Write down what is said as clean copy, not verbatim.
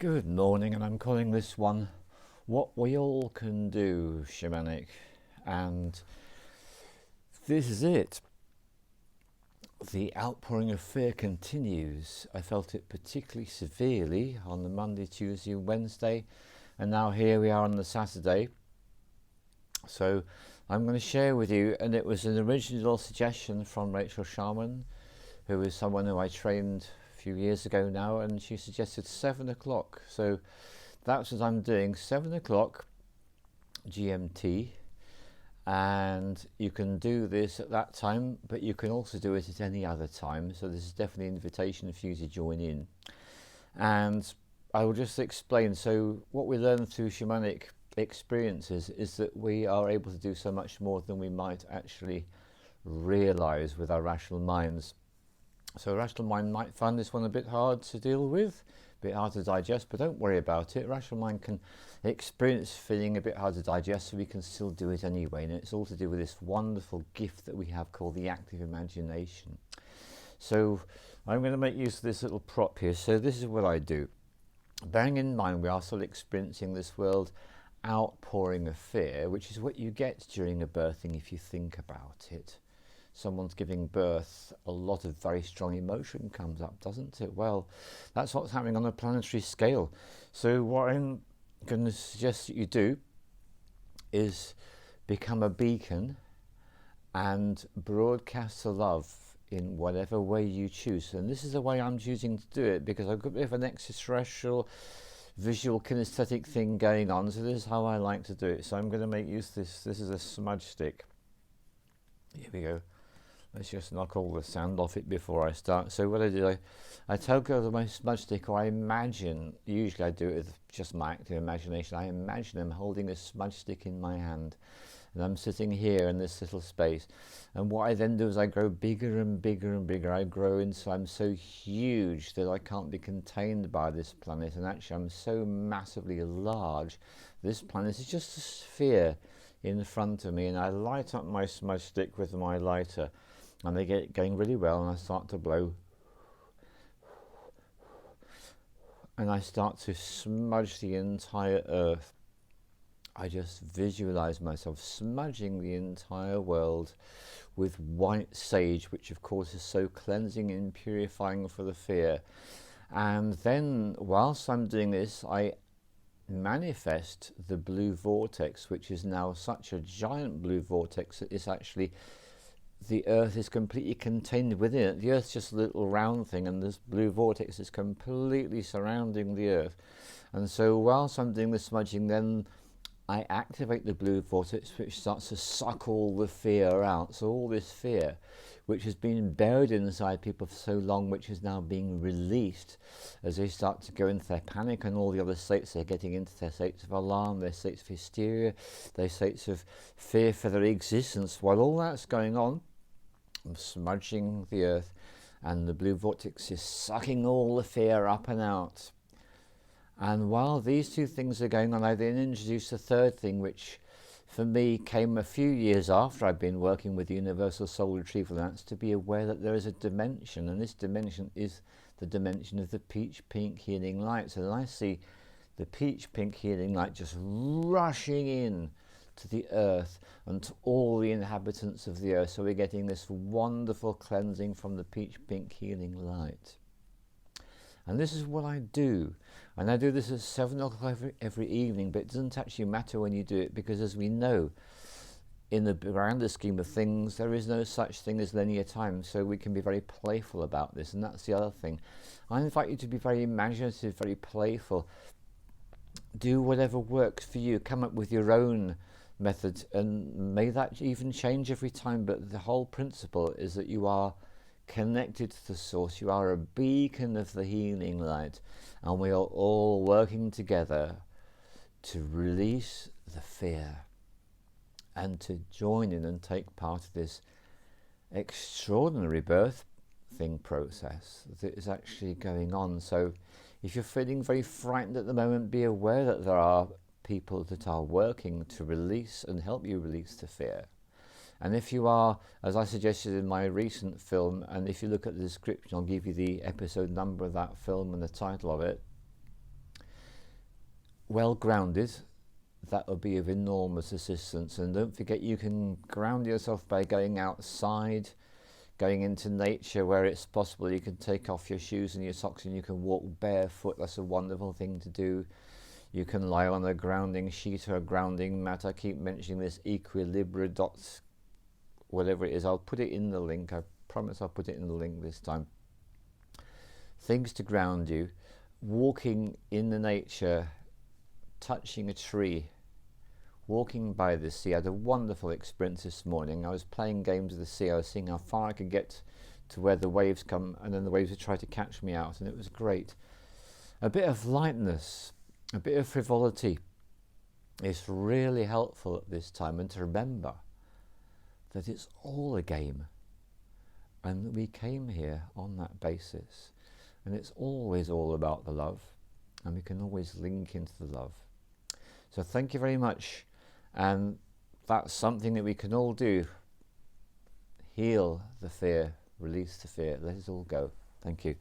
Good morning, and I'm calling this one What We All Can Do, Shamanic. And this is it. The outpouring of fear continues. I felt it particularly severely on the Monday, Tuesday, Wednesday, and now here we are on the Saturday. So I'm going to share with you, and it was an original suggestion from Rachel Shaman, who is someone who I trained few years ago now, and she suggested 7 o'clock. So that's what I'm doing, 7 o'clock GMT, and you can do this at that time, but you can also do it at any other time. So this is definitely an invitation for you to join in. And I will just explain. So what we learn through shamanic experiences is that we are able to do so much more than we might actually realize with our rational minds. So a rational mind might find this one a bit hard to deal with, a bit hard to digest, but don't worry about it. Rational mind can experience feeling a bit hard to digest, so we can still do it anyway. And it's all to do with this wonderful gift that we have called the active imagination. So I'm going to make use of this little prop here. So this is what I do. Bearing in mind we are still experiencing this world outpouring of fear, which is what you get during a birthing if you think about it. Someone's giving birth, a lot of very strong emotion comes up, doesn't it? Well, that's what's happening on a planetary scale. So what I'm going to suggest that you do is become a beacon and broadcast the love in whatever way you choose. And this is the way I'm choosing to do it, because I've got a bit of an extraterrestrial visual kinesthetic thing going on. So this is how I like to do it. So I'm going to make use of this. This is a smudge stick. Here we go. Let's just knock all the sand off it before I start. So what I do, I take over my smudge stick, or I imagine, usually I do it with just my active imagination, I imagine I'm holding a smudge stick in my hand, and I'm sitting here in this little space. And what I then do is I grow bigger and bigger and bigger. I grow into, I'm so huge that I can't be contained by this planet, and actually I'm so massively large. This planet is just a sphere in front of me, and I light up my smudge stick with my lighter. And they get going really well, and I start to blow, and I start to smudge the entire earth. I just visualize myself smudging the entire world with white sage, which of course is so cleansing and purifying for the fear. And then whilst I'm doing this, I manifest the blue vortex, which is now such a giant blue vortex that it's actually, the earth is completely contained within it. The earth's just a little round thing, and this blue vortex is completely surrounding the earth. And so whilst I'm doing the smudging, then I activate the blue vortex, which starts to suck all the fear out. So all this fear, which has been buried inside people for so long, which is now being released as they start to go into their panic and all the other states. They're getting into their states of alarm, their states of hysteria, their states of fear for their existence. While all that's going on, I'm smudging the earth, and the blue vortex is sucking all the fear up and out. And while these two things are going on, I then introduce a third thing, which for me came a few years after I've been working with Universal Soul Retrieval, and that's to be aware that there is a dimension, and this dimension is the dimension of the peach pink healing light. So then I see the peach pink healing light just rushing in to the earth and to all the inhabitants of the earth. So we're getting this wonderful cleansing from the peach pink healing light. And this is what I do. And I do this at 7 o'clock every evening, but it doesn't actually matter when you do it, because as we know, in the grander scheme of things, there is no such thing as linear time. So we can be very playful about this, and that's the other thing. I invite you to be very imaginative, very playful. Do whatever works for you. Come up with your own method, and may that even change every time, but the whole principle is that you are connected to the source. You are a beacon of the healing light, and we are all working together to release the fear and to join in and take part of this extraordinary birthing process that is actually going on. So if you're feeling very frightened at the moment, be aware that there are people that are working to release and help you release the fear. And if you are, as I suggested in my recent film, and if you look at the description, I'll give you the episode number of that film and the title of it. well grounded, that would be of enormous assistance. And don't forget, you can ground yourself by going outside, going into nature where it's possible. You can take off your shoes and your socks and you can walk barefoot. That's a wonderful thing to do. You can lie on a grounding sheet or a grounding mat. I keep mentioning this Equilibra dots, whatever it is. I'll put it in the link. I promise I'll put it in the link this time. Things to ground you. Walking in the nature, touching a tree, walking by the sea. I had a wonderful experience this morning. I was playing games of the sea. I was seeing how far I could get to where the waves come, and then the waves would try to catch me out, and it was great. A bit of lightness, a bit of frivolity is really helpful at this time, and to remember that it's all a game and that we came here on that basis, and it's always all about the love, and we can always link into the love. So thank you very much, and that's something that we can all do. Heal the fear, release the fear, let it all go. Thank you.